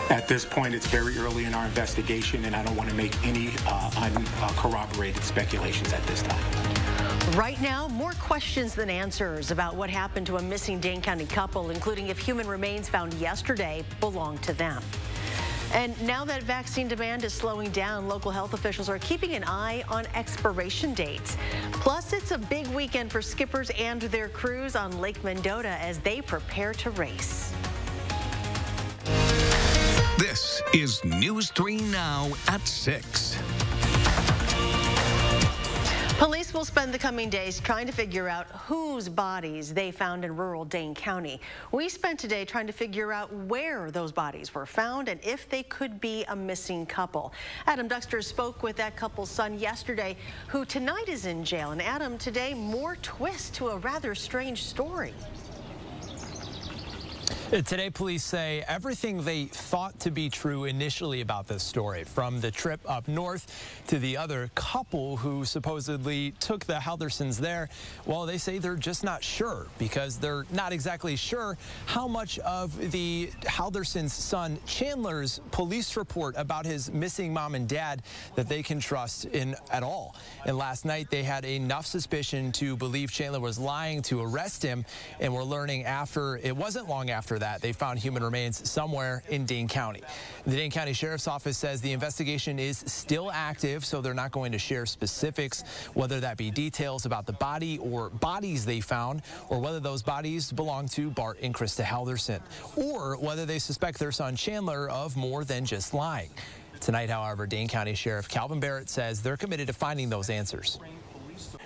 At this point, it's very early in our investigation, and I don't want to make any uncorroborated speculations at this time. Right now, more questions than answers about what happened to a missing Dane County couple, including if human remains found yesterday belonged to them. And now that vaccine demand is slowing down, local health officials are keeping an eye on expiration dates. Plus, it's a big weekend for skippers and their crews on Lake Mendota as they prepare to race. This is News 3 Now at 6. Police will spend the coming days trying to figure out whose bodies they found in rural Dane County. We spent today trying to figure out where those bodies were found and if they could be a missing couple. Adam Duxter spoke with that couple's son yesterday, who tonight is in jail. And Adam, today, more twist to a rather strange story. Today, police say everything they thought to be true initially about this story, from the trip up north to the other couple who supposedly took the Haldersons there. Well, they say they're just not sure because they're not exactly sure how much of the Haldersons' son Chandler's police report about his missing mom and dad that they can trust in at all. And last night, they had enough suspicion to believe Chandler was lying to arrest him, and we're learning it wasn't long after that they found human remains somewhere in Dane County. The Dane County Sheriff's Office says the investigation is still active, so they're not going to share specifics, whether that be details about the body or bodies they found, or whether those bodies belong to Bart and Krista Halderson, or whether they suspect their son Chandler of more than just lying. Tonight, however, Dane County Sheriff Calvin Barrett says they're committed to finding those answers.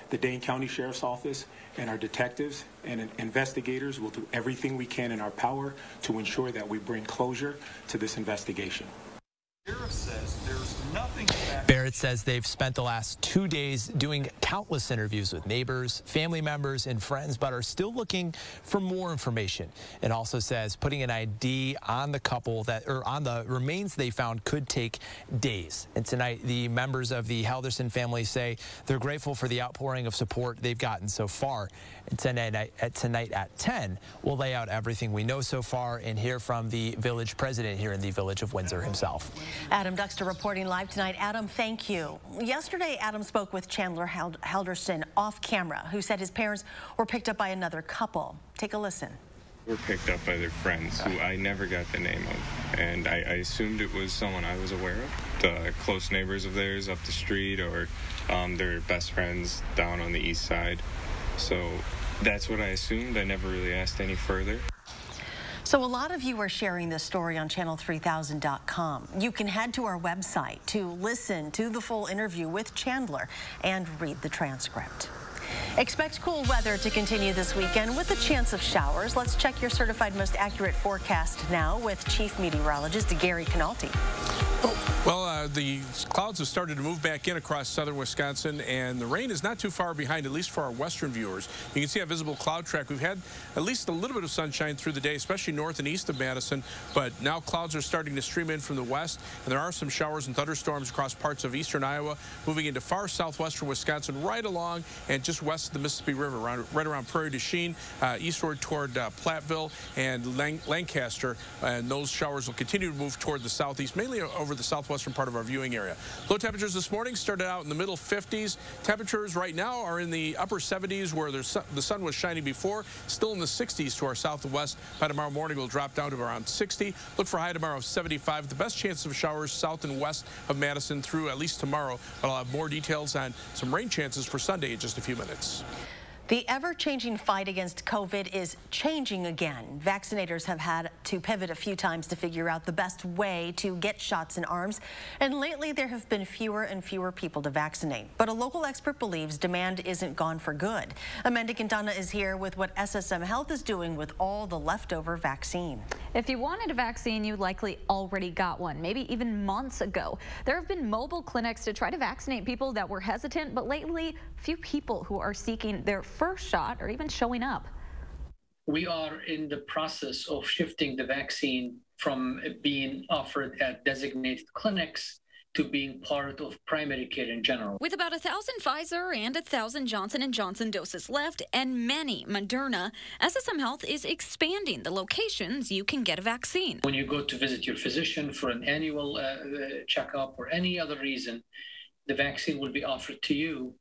The Dane County Sheriff's Office and our detectives and investigators will do everything we can in our power to ensure that we bring closure to this investigation. Barrett says they've spent the last 2 days doing countless interviews with neighbors, family members, and friends, but are still looking for more information. And also says putting an ID on the couple on the remains they found could take days. And tonight, the members of the Halderson family say they're grateful for the outpouring of support they've gotten so far. And tonight at 10, we'll lay out everything we know so far and hear from the village president here in the village of Windsor himself. Adam Duxter reporting live tonight. Adam, thank you. Yesterday, Adam spoke with Chandler Halderson off camera, who said his parents were picked up by another couple. Take a listen. Were picked up by their friends, who I never got the name of, and I assumed it was someone I was aware of. The close neighbors of theirs up the street, or their best friends down on the east side. So that's what I assumed. I never really asked any further. So a lot of you are sharing this story on channel3000.com. You can head to our website to listen to the full interview with Chandler and read the transcript. Expect cool weather to continue this weekend with a chance of showers. Let's check your certified most accurate forecast now with Chief Meteorologist Gary Canalti. Well, the clouds have started to move back in across southern Wisconsin, and the rain is not too far behind, at least for our western viewers. You can see a visible cloud track. We've had at least a little bit of sunshine through the day, especially north and east of Madison, but now clouds are starting to stream in from the west, and there are some showers and thunderstorms across parts of eastern Iowa, moving into far southwestern Wisconsin, right along and just west of the Mississippi River, right around Prairie du Chien, eastward toward Platteville and Lancaster, and those showers will continue to move toward the southeast, mainly over the southwestern part of our viewing area. Low temperatures this morning started out in the middle 50s. Temperatures right now are in the upper 70s where the sun was shining before, still in the 60s to our south and west. By tomorrow morning, we'll drop down to around 60. Look for a high tomorrow of 75. The best chance of showers south and west of Madison through at least tomorrow, but I'll have more details on some rain chances for Sunday in just a few minutes. The ever-changing fight against COVID is changing again. Vaccinators have had to pivot a few times to figure out the best way to get shots in arms. And lately, there have been fewer and fewer people to vaccinate. But a local expert believes demand isn't gone for good. Amanda Quintana is here with what SSM Health is doing with all the leftover vaccine. If you wanted a vaccine, you likely already got one, maybe even months ago. There have been mobile clinics to try to vaccinate people that were hesitant, but lately, few people who are seeking their first shot or even showing up. We are in the process of shifting the vaccine from being offered at designated clinics to being part of primary care in general. With about 1,000 Pfizer and 1,000 Johnson & Johnson doses left and many Moderna, SSM Health is expanding the locations you can get a vaccine. When you go to visit your physician for an annual checkup or any other reason, the vaccine will be offered to you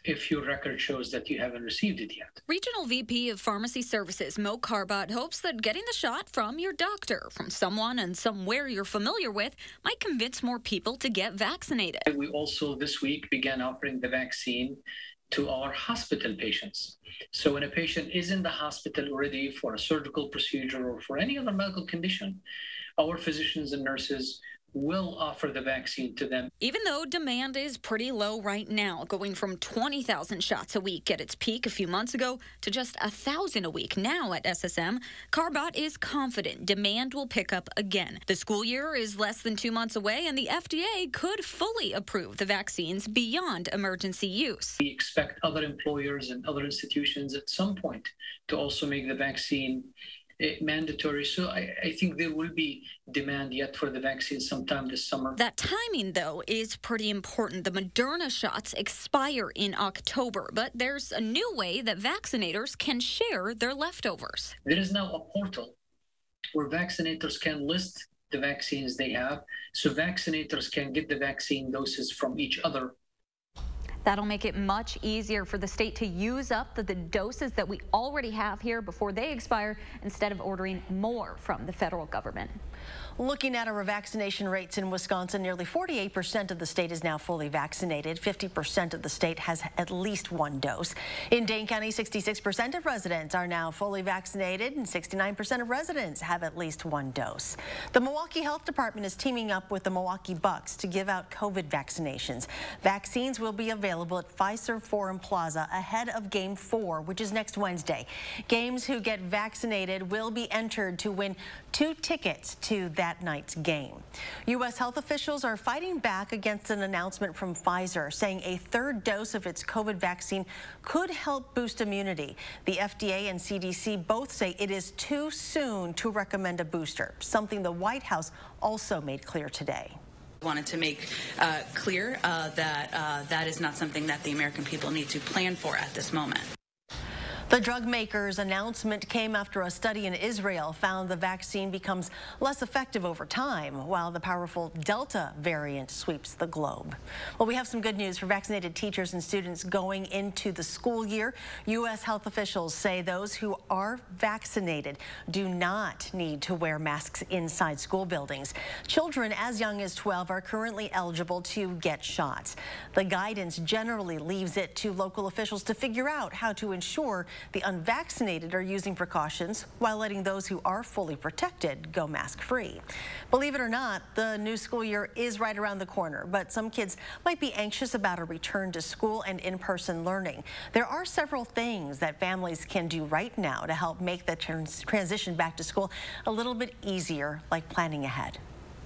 if your record shows that you haven't received it yet. Regional VP of Pharmacy Services Mo Carbot hopes that getting the shot from your doctor, from someone and somewhere you're familiar with, might convince more people to get vaccinated. We also this week began offering the vaccine to our hospital patients. So when a patient is in the hospital already for a surgical procedure or for any other medical condition, our physicians and nurses will offer the vaccine to them. Even though demand is pretty low right now, going from 20,000 shots a week at its peak a few months ago to just 1,000 a week now at SSM, Carbot is confident demand will pick up again. The school year is less than 2 months away, and the FDA could fully approve the vaccines beyond emergency use. We expect other employers and other institutions at some point to also make the vaccine mandatory. So I think there will be demand yet for the vaccine sometime this summer. That timing, though, is pretty important. The Moderna shots expire in October, but there's a new way that vaccinators can share their leftovers. There is now a portal where vaccinators can list the vaccines they have, so vaccinators can get the vaccine doses from each other. That'll make it much easier for the state to use up the doses that we already have here before they expire, instead of ordering more from the federal government. Looking at our vaccination rates in Wisconsin, nearly 48% of the state is now fully vaccinated. 50% of the state has at least one dose. In Dane County, 66% of residents are now fully vaccinated, and 69% of residents have at least one dose. The Milwaukee Health Department is teaming up with the Milwaukee Bucks to give out COVID vaccinations. Vaccines will be available at Fiserv Forum Plaza ahead of Game 4, which is next Wednesday. Games who get vaccinated will be entered to win 2 tickets to that night's game. U.S. health officials are fighting back against an announcement from Pfizer saying a 3rd dose of its COVID vaccine could help boost immunity. The FDA and CDC both say it is too soon to recommend a booster, something the White House also made clear today. Wanted to make clear that that is not something that the American people need to plan for at this moment. The drug maker's announcement came after a study in Israel found the vaccine becomes less effective over time, while the powerful Delta variant sweeps the globe. Well, we have some good news for vaccinated teachers and students going into the school year. U.S. health officials say those who are vaccinated do not need to wear masks inside school buildings. Children as young as 12 are currently eligible to get shots. The guidance generally leaves it to local officials to figure out how to ensure the unvaccinated are using precautions while letting those who are fully protected go mask-free. Believe it or not, the new school year is right around the corner, but some kids might be anxious about a return to school and in-person learning. There are several things that families can do right now to help make the transition back to school a little bit easier, like planning ahead.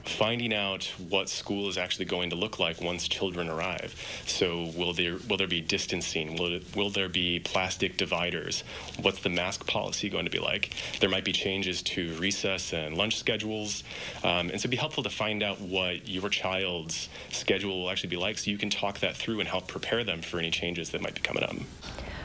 Finding out what school is actually going to look like once children arrive. So will there be distancing? Will there be plastic dividers? What's the mask policy going to be like? There might be changes to recess and lunch schedules. And so it'd be helpful to find out what your child's schedule will actually be like so you can talk that through and help prepare them for any changes that might be coming up.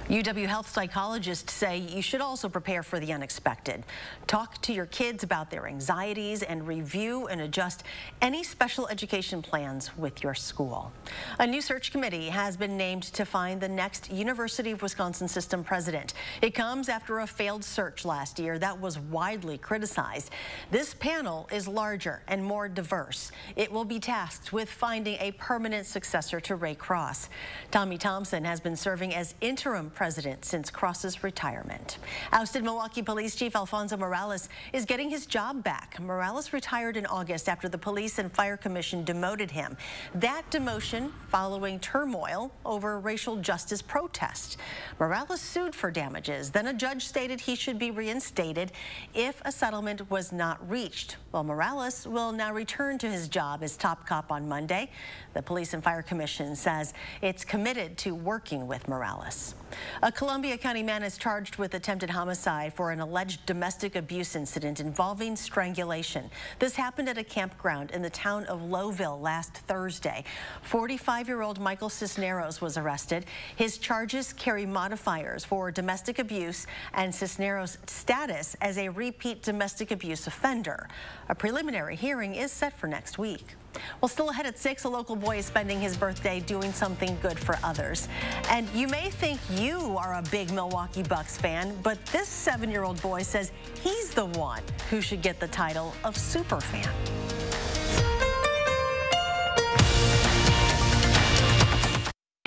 UW health psychologists say you should also prepare for the unexpected. Talk to your kids about their anxieties and review and adjust any special education plans with your school. A new search committee has been named to find the next University of Wisconsin system president. It comes after a failed search last year that was widely criticized. This panel is larger and more diverse. It will be tasked with finding a permanent successor to Ray Cross. Tommy Thompson has been serving as interim president since Cross's retirement. Ousted Milwaukee Police Chief Alfonso Morales is getting his job back. Morales retired in August after the Police and Fire Commission demoted him. That demotion following turmoil over racial justice protests. Morales sued for damages. Then a judge stated he should be reinstated if a settlement was not reached. Well, Morales will now return to his job as top cop on Monday. The Police and Fire Commission says it's committed to working with Morales. A Columbia County man is charged with attempted homicide for an alleged domestic abuse incident involving strangulation. This happened at a campground in the town of Lowville last Thursday. 45-year-old Michael Cisneros was arrested. His charges carry modifiers for domestic abuse and Cisneros' status as a repeat domestic abuse offender. A preliminary hearing is set for next week. Well, still ahead at 6, a local boy is spending his birthday doing something good for others. And you may think you are a big Milwaukee Bucks fan, but this 7-year-old boy says he's the one who should get the title of superfan.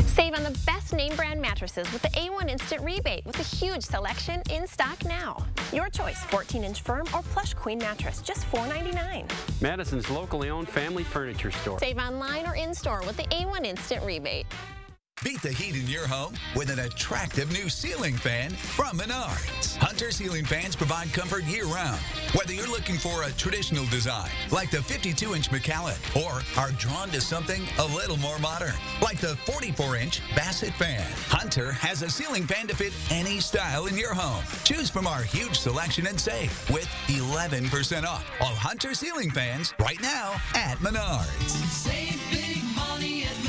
Save on the best name brand mattresses with the A1 Instant Rebate with a huge selection in stock now. Your choice, 14-inch firm or plush queen mattress, just $4.99. Madison's locally owned family furniture store. Save online or in-store with the A1 Instant Rebate. Beat the heat in your home with an attractive new ceiling fan from Menards. Hunter ceiling fans provide comfort year-round. Whether you're looking for a traditional design, like the 52-inch Macallan, or are drawn to something a little more modern, like the 44-inch Bassett fan, Hunter has a ceiling fan to fit any style in your home. Choose from our huge selection and save with 11% off all Hunter ceiling fans right now at Menards. Save big money at Menards.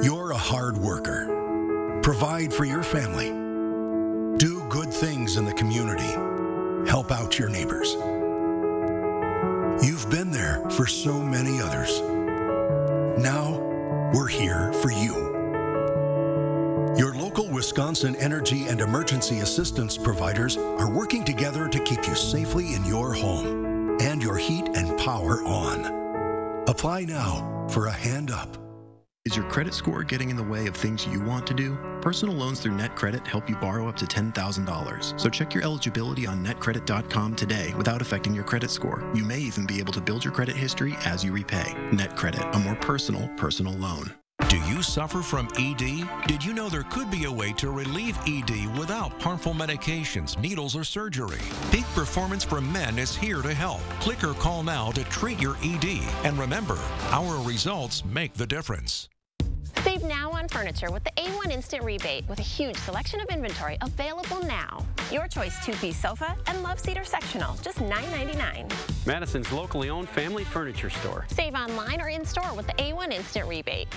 You're a hard worker. Provide for your family. Do good things in the community. Help out your neighbors. You've been there for so many others. Now, we're here for you. Your local Wisconsin energy and emergency assistance providers are working together to keep you safely in your home and your heat and power on. Apply now for a hand up. Is your credit score getting in the way of things you want to do? Personal loans through NetCredit help you borrow up to $10,000. So check your eligibility on netcredit.com today without affecting your credit score. You may even be able to build your credit history as you repay. NetCredit, a more personal loan. Do you suffer from ED? Did you know there could be a way to relieve ED without harmful medications, needles, or surgery? Peak Performance for Men is here to help. Click or call now to treat your ED. And remember, our results make the difference. Save now on furniture with the A1 Instant Rebate with a huge selection of inventory available now. Your choice, 2-piece sofa and love seat or sectional, just $9.99. Madison's locally owned family furniture store. Save online or in-store with the A1 Instant Rebate.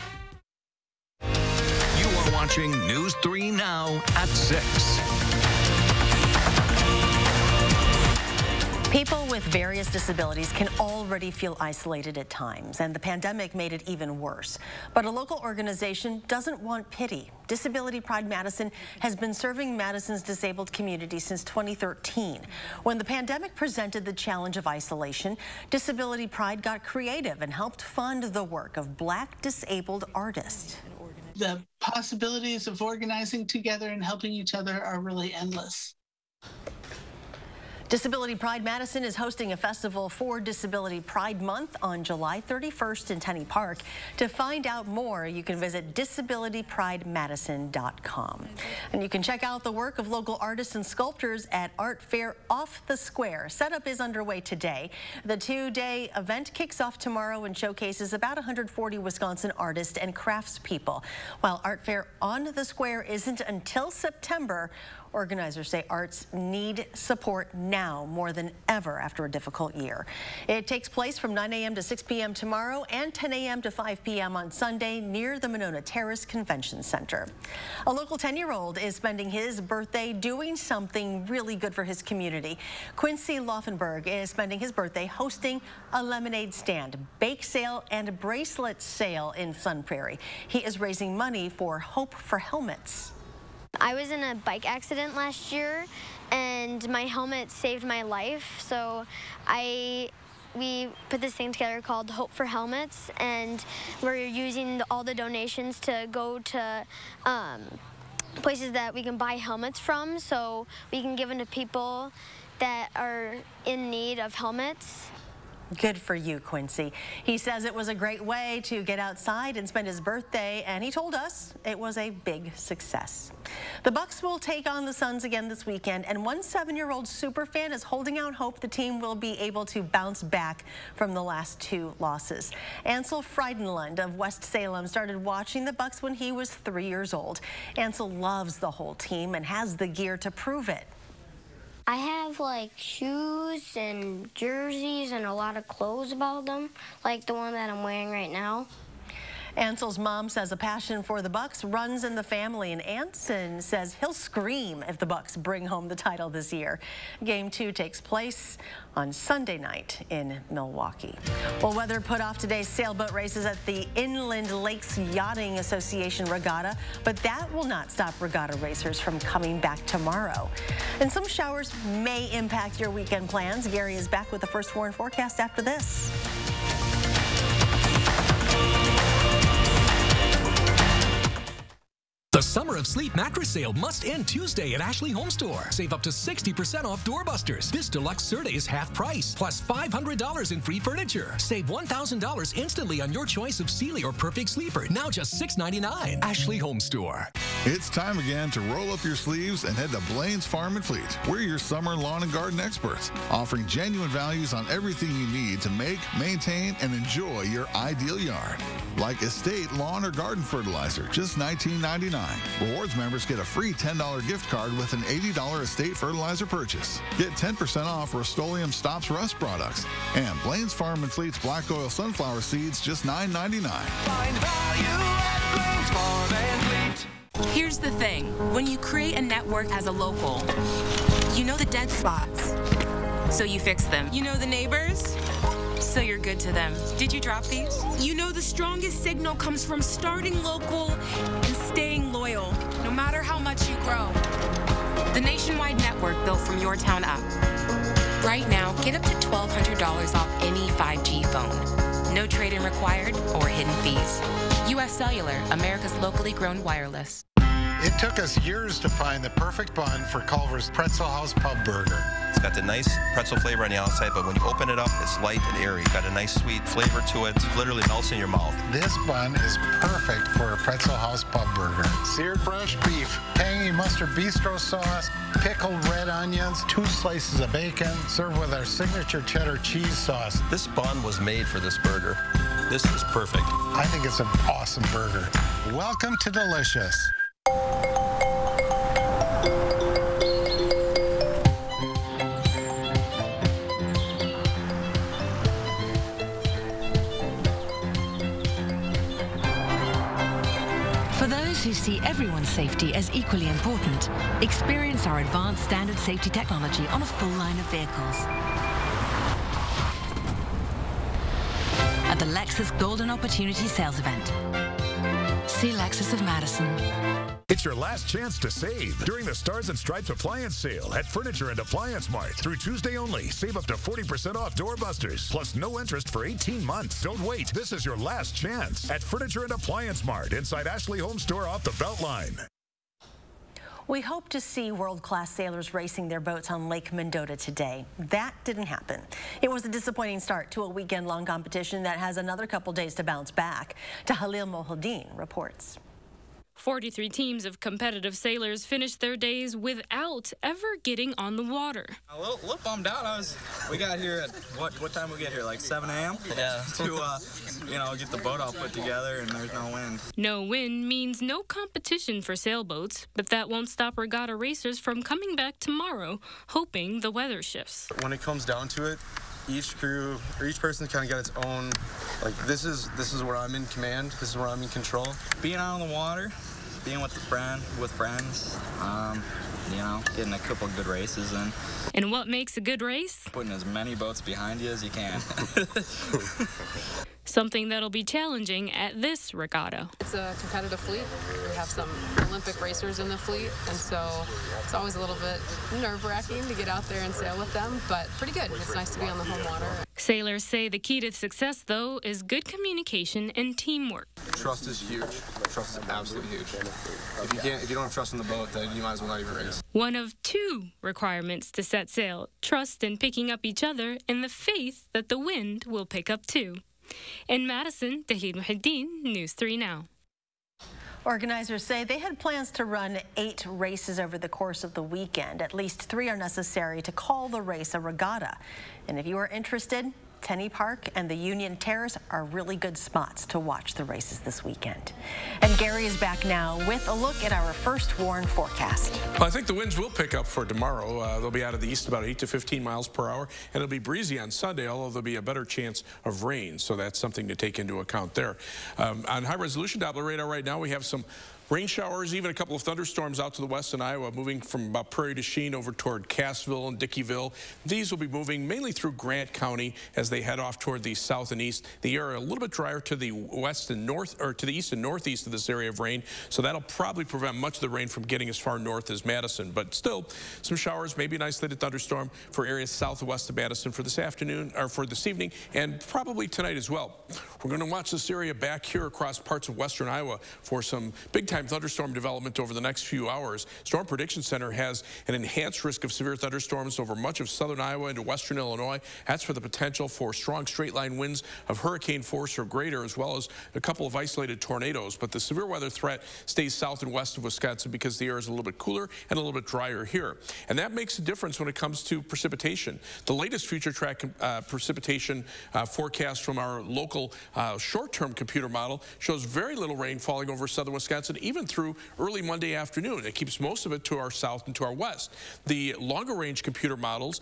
You are watching News 3 Now at 6. People with various disabilities can already feel isolated at times, and the pandemic made it even worse. But a local organization doesn't want pity. Disability Pride Madison has been serving Madison's disabled community since 2013. When the pandemic presented the challenge of isolation, Disability Pride got creative and helped fund the work of Black disabled artists. The possibilities of organizing together and helping each other are really endless. Disability Pride Madison is hosting a festival for Disability Pride Month on July 31st in Tenney Park. To find out more, you can visit disabilitypridemadison.com. And you can check out the work of local artists and sculptors at Art Fair Off the Square. Setup is underway today. The 2-day event kicks off tomorrow and showcases about 140 Wisconsin artists and craftspeople. While Art Fair on the Square isn't until September, organizers say arts need support now more than ever after a difficult year. It takes place from 9 a.m. to 6 p.m. tomorrow and 10 a.m. to 5 p.m. on Sunday near the Monona Terrace Convention Center. A local 10-year-old is spending his birthday doing something really good for his community. Quincy Laufenberg is spending his birthday hosting a lemonade stand, bake sale, and bracelet sale in Sun Prairie. He is raising money for Hope for Helmets. I was in a bike accident last year, and my helmet saved my life. So we put this thing together called Hope for Helmets, and we're using all the donations to go to places that we can buy helmets from, so we can give them to people that are in need of helmets. Good for you, Quincy. He says it was a great way to get outside and spend his birthday, and he told us it was a big success. The Bucks will take on the Suns again this weekend, and one 7-year-old superfan is holding out hope the team will be able to bounce back from the last 2 losses. Ansel Freidenlund of West Salem started watching the Bucks when he was 3 years old. Ansel loves the whole team and has the gear to prove it. I have like shoes and jerseys and a lot of clothes about them, like the one that I'm wearing right now. Ansel's mom says a passion for the Bucks runs in the family, and Anson says he'll scream if the Bucks bring home the title this year. Game 2 takes place on Sunday night in Milwaukee. Well, weather put off today's sailboat races at the Inland Lakes Yachting Association Regatta, but that will not stop regatta racers from coming back tomorrow. And some showers may impact your weekend plans. Gary is back with the first warn forecast after this. The Summer of Sleep mattress sale must end Tuesday at Ashley Home Store. Save up to 60% off doorbusters. This deluxe Serta is half price, plus $500 in free furniture. Save $1,000 instantly on your choice of Sealy or Perfect Sleeper. Now just $6.99. Ashley Home Store. It's time again to roll up your sleeves and head to Blaine's Farm and Fleet. We're your summer lawn and garden experts, offering genuine values on everything you need to make, maintain, and enjoy your ideal yard. Like estate lawn or garden fertilizer, just $19.99. Rewards members get a free $10 gift card with an $80 estate fertilizer purchase. Get 10% off Rust-Oleum Stops Rust products. And Blaine's Farm and Fleet's black oil sunflower seeds, just $9.99. Find value at Blaine's Farm and Fleet. Here's the thing. When you create a network as a local, you know the dead spots, so you fix them. You know the neighbors, so you're good to them. Did you drop these? You know the strongest signal comes from starting local and staying loyal, no matter how much you grow. The nationwide network built from your town up. Right now, get up to $1,200 off any 5G phone. No trade-in required or hidden fees. U.S. Cellular, America's locally grown wireless. It took us years to find the perfect bun for Culver's Pretzel House Pub Burger. It's got the nice pretzel flavor on the outside, but when you open it up, it's light and airy. Got a nice sweet flavor to it. It literally melts in your mouth. This bun is perfect for a Pretzel House Pub Burger. Seared brushed beef, tangy mustard bistro sauce, pickled red onions, 2 slices of bacon, served with our signature cheddar cheese sauce. This bun was made for this burger. This is perfect. I think it's an awesome burger. Welcome to Delicious. For those who see everyone's safety as equally important, experience our advanced standard safety technology on a full line of vehicles. At the Lexus Golden Opportunity Sales Event. See Lexus of Madison. It's your last chance to save during the Stars and Stripes Appliance Sale at Furniture and Appliance Mart. Through Tuesday only, save up to 40% off doorbusters, plus no interest for 18 months. Don't wait. This is your last chance at Furniture and Appliance Mart inside Ashley Home Store off the Beltline. We hope to see world-class sailors racing their boats on Lake Mendota today. That didn't happen. It was a disappointing start to a weekend-long competition that has another couple days to bounce back. Tahalil Mohuddin reports. 43 teams of competitive sailors finished their days without ever getting on the water. A little bummed out. We got here at, what time we get here, like 7 a.m.? Yeah. To, get the boat all put together, and there's no wind. No wind means no competition for sailboats, but that won't stop regatta racers from coming back tomorrow, hoping the weather shifts. When it comes down to it, each crew or each person kind of got its own, like, this is where I'm in command, this is where I'm in control. Being out on the water, being with friends, getting a couple of good races in. And what makes a good race? Putting as many boats behind you as you can. Something that'll be challenging at this regatta. It's a competitive fleet. We have some Olympic racers in the fleet, and so it's always a little bit nerve-wracking to get out there and sail with them, but pretty good. It's nice to be on the home water. Sailors say the key to success, though, is good communication and teamwork. Trust is huge. Trust is absolutely huge. If you don't have trust in the boat, then you might as well not even race. One of two requirements to set sail: trust in picking up each other and the faith that the wind will pick up too. In Madison, Tahlil Muhiddin, News 3 Now. Organizers say they had plans to run 8 races over the course of the weekend. At least 3 are necessary to call the race a regatta. And if you are interested, Tenney Park and the Union Terrace are really good spots to watch the races this weekend. And Gary is back now with a look at our first warn forecast. Well, I think the winds will pick up for tomorrow. They'll be out of the east about 8 to 15 miles per hour, and it'll be breezy on Sunday, although there'll be a better chance of rain, so that's something to take into account there. On high-resolution Doppler radar right now, we have some rain showers, even a couple of thunderstorms out to the west in Iowa, moving from about Prairie du Chien over toward Cassville and Dickeyville. These will be moving mainly through Grant County as they head off toward the south and east. The area a little bit drier to the west and north, or to the east and northeast of this area of rain, so that'll probably prevent much of the rain from getting as far north as Madison. But still, some showers, maybe an isolated thunderstorm for areas south and west of Madison for this afternoon, or for this evening, and probably tonight as well. We're going to watch this area back here across parts of western Iowa for some big-time thunderstorm development over the next few hours. Storm Prediction Center has an enhanced risk of severe thunderstorms over much of southern Iowa into western Illinois. That's for the potential for strong straight-line winds of hurricane force or greater, as well as a couple of isolated tornadoes. But the severe weather threat stays south and west of Wisconsin because the air is a little bit cooler and a little bit drier here. And that makes a difference when it comes to precipitation. The latest future track precipitation forecast from our local short-term computer model shows very little rain falling over southern Wisconsin, even through early Monday afternoon. It keeps most of it to our south and to our west. The longer range computer models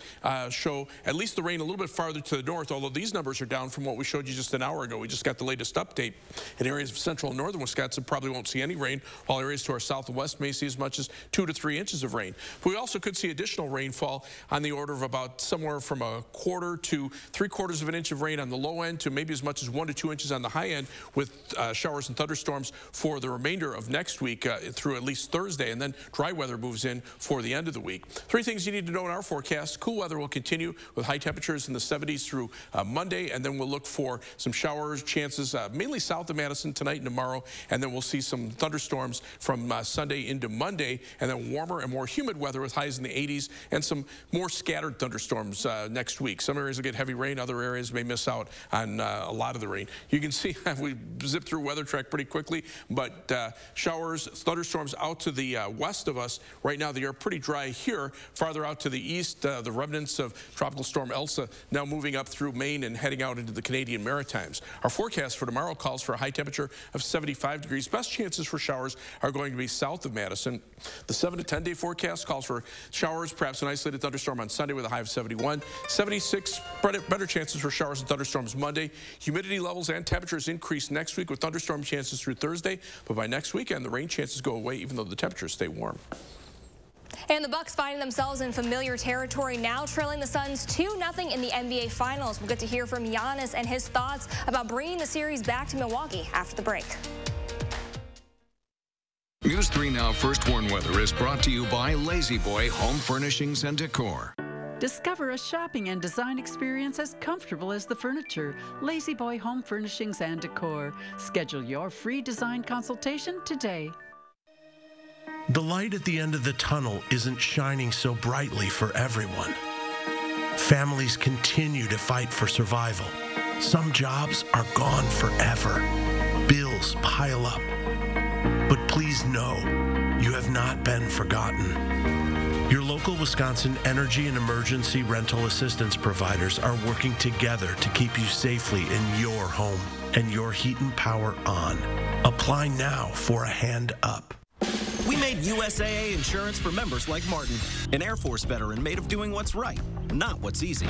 show at least the rain a little bit farther to the north, although these numbers are down from what we showed you just an hour ago. We just got the latest update. In areas of central and northern Wisconsin probably won't see any rain, while areas to our south and west may see as much as 2 to 3 inches of rain. But we also could see additional rainfall on the order of about somewhere from 1/4 to 3/4 of an inch of rain on the low end to maybe as much as 1 to 2 inches on the high end, with showers and thunderstorms for the remainder of next week through at least Thursday, and then dry weather moves in for the end of the week. 3 things you need to know in our forecast. Cool weather will continue with high temperatures in the 70s through Monday, and then we'll look for some showers chances mainly south of Madison tonight and tomorrow, and then we'll see some thunderstorms from Sunday into Monday, and then warmer and more humid weather with highs in the 80s and some more scattered thunderstorms next week. Some areas will get heavy rain, other areas may miss out on a lot of the rain. You can see we zip through weather track pretty quickly, but showers, thunderstorms out to the west of us. Right now, they are pretty dry here. Farther out to the east, the remnants of Tropical Storm Elsa now moving up through Maine and heading out into the Canadian Maritimes. Our forecast for tomorrow calls for a high temperature of 75 degrees. Best chances for showers are going to be south of Madison. The 7 to 10-day forecast calls for showers, perhaps an isolated thunderstorm on Sunday with a high of 71. 76, better chances for showers and thunderstorms Monday. Humidity levels and temperatures increase next week with thunderstorm chances through Thursday, but by next weekend, the rain chances go away even though the temperatures stay warm. And the Bucks finding themselves in familiar territory now, trailing the Suns 2-0 in the NBA Finals. We'll get to hear from Giannis and his thoughts about bringing the series back to Milwaukee after the break. News 3 Now First Warn Weather is brought to you by Lazy Boy Home Furnishings and Decor. Discover a shopping and design experience as comfortable as the furniture. Lazy Boy Home Furnishings and Decor. Schedule your free design consultation today. The light at the end of the tunnel isn't shining so brightly for everyone. Families continue to fight for survival. Some jobs are gone forever. Bills pile up. But please know, you have not been forgotten. Your local Wisconsin energy and emergency rental assistance providers are working together to keep you safely in your home and your heat and power on. Apply now for a hand up. We made USAA insurance for members like Martin, an Air Force veteran made of doing what's right, not what's easy.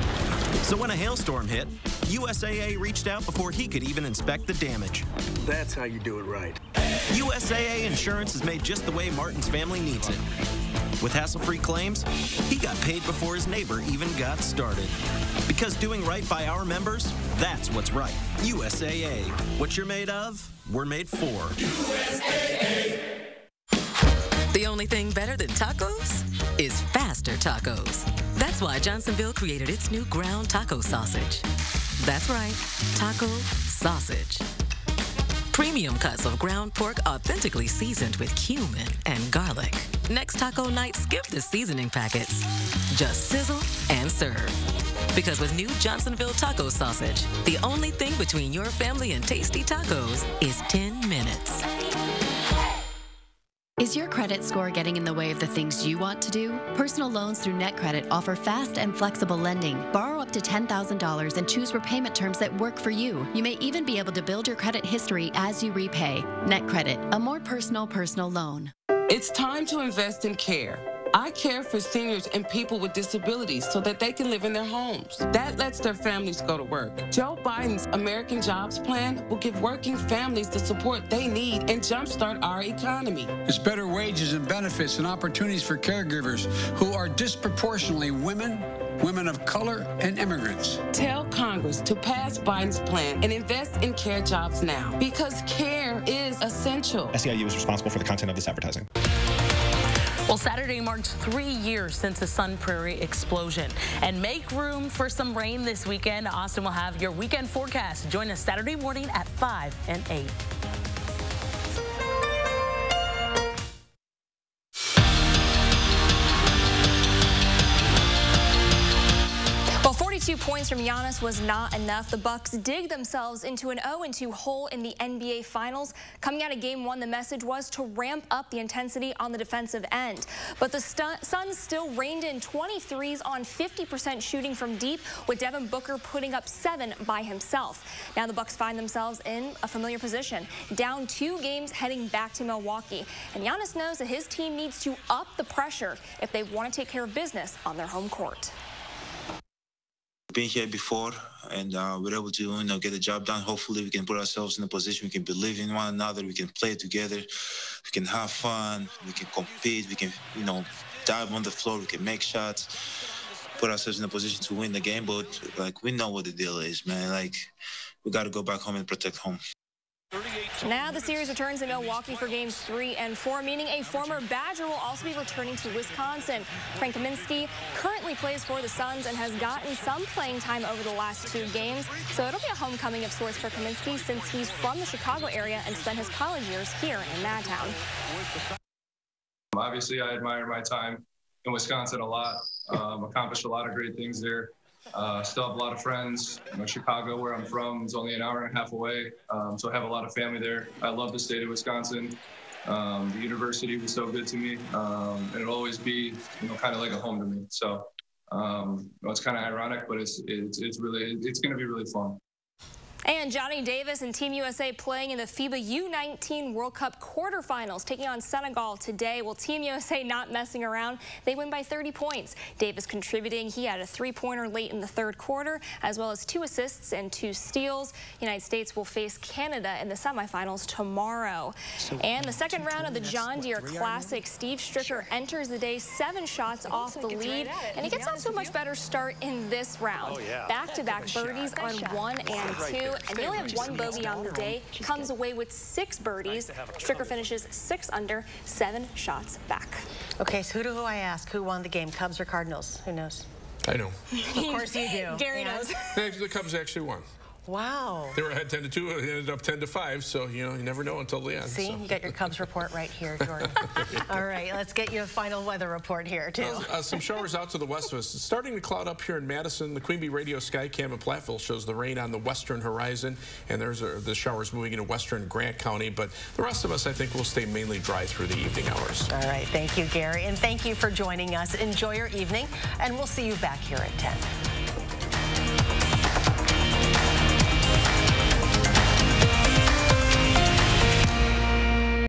So when a hailstorm hit, USAA reached out before he could even inspect the damage. That's how you do it right. USAA insurance is made just the way Martin's family needs it. With hassle-free claims, he got paid before his neighbor even got started. Because doing right by our members, that's what's right. USAA. What you're made of, we're made for. USAA. The only thing better than tacos is faster tacos. That's why Johnsonville created its new ground taco sausage. That's right, taco sausage. Premium cuts of ground pork authentically seasoned with cumin and garlic. Next taco night, skip the seasoning packets. Just sizzle and serve. Because with new Johnsonville taco sausage, the only thing between your family and tasty tacos is 10 minutes. Is your credit score getting in the way of the things you want to do? Personal loans through NetCredit offer fast and flexible lending. Borrow up to $10,000 and choose repayment terms that work for you. You may even be able to build your credit history as you repay. NetCredit, a more personal loan. It's time to invest in care. I care for seniors and people with disabilities so that they can live in their homes. That lets their families go to work. Joe Biden's American Jobs Plan will give working families the support they need and jumpstart our economy. It's better wages and benefits and opportunities for caregivers who are disproportionately women of color, and immigrants. Tell Congress to pass Biden's plan and invest in care jobs now, because care is essential. SEIU is responsible for the content of this advertising. Well, Saturday marks 3 years since the Sun Prairie explosion. And make room for some rain this weekend. Austin will have your weekend forecast. Join us Saturday morning at 5 and 8. Well, 42 points from Giannis was not enough. The Bucks dig themselves into an 0-2 hole in the NBA Finals. Coming out of Game 1, the message was to ramp up the intensity on the defensive end. But the Suns still reined in 23s on 50% shooting from deep, with Devin Booker putting up 7 by himself. Now the Bucks find themselves in a familiar position, down 2 games heading back to Milwaukee. And Giannis knows that his team needs to up the pressure if they want to take care of business on their home court. Been here before, and we're able to get the job done. Hopefully we can put ourselves in a position we can believe in one another, we can play together, we can have fun, we can compete, we can dive on the floor, we can make shots, put ourselves in a position to win the game. But we know what the deal is, man. We got to go back home and protect home. Now the series returns in Milwaukee for games 3 and 4, meaning a former Badger will also be returning to Wisconsin. Frank Kaminsky currently plays for the Suns and has gotten some playing time over the last 2 games, so it'll be a homecoming of sorts for Kaminsky since he's from the Chicago area and spent his college years here in Madtown. Obviously, I admire my time in Wisconsin a lot. Accomplished a lot of great things there. Still have a lot of friends. Chicago, where I'm from, is only an hour and a half away, so I have a lot of family there. I love the state of Wisconsin. The university was so good to me, and it'll always be, kind of like a home to me. So it's kind of ironic, but it's going to be really fun. And Johnny Davis and Team USA playing in the FIBA U19 World Cup quarterfinals, taking on Senegal today. Well, Team USA not messing around. They win by 30 points. Davis contributing. He had a 3-pointer late in the 3rd quarter, as well as 2 assists and 2 steals. The United States will face Canada in the semifinals tomorrow. And the second round of the John Deere Classic, Steve Stricker enters the day 7 shots off the lead, and he gets off to a much better start in this round. Back-to-back birdies on 1 and 2. And he only had 1 bogey on the day, comes away with 6 birdies. Stricker finishes 6 under, 7 shots back. Okay, so who do I ask? Who won the game, Cubs or Cardinals? Who knows? I know. Of course you do. Gary knows. The Cubs actually won. Wow. They were ahead 10-2. It ended up 10-5. So you never know until the end. See, you got your Cubs report right here, Jordan. All right, let's get you a final weather report here too. Some showers out to the west of us. It's starting to cloud up here in Madison. The Queen Bee Radio Skycam in Platteville shows the rain on the western horizon, and there's the showers moving into western Grant County. But the rest of us, I think, will stay mainly dry through the evening hours. All right, thank you, Gary, and thank you for joining us. Enjoy your evening, and we'll see you back here at 10.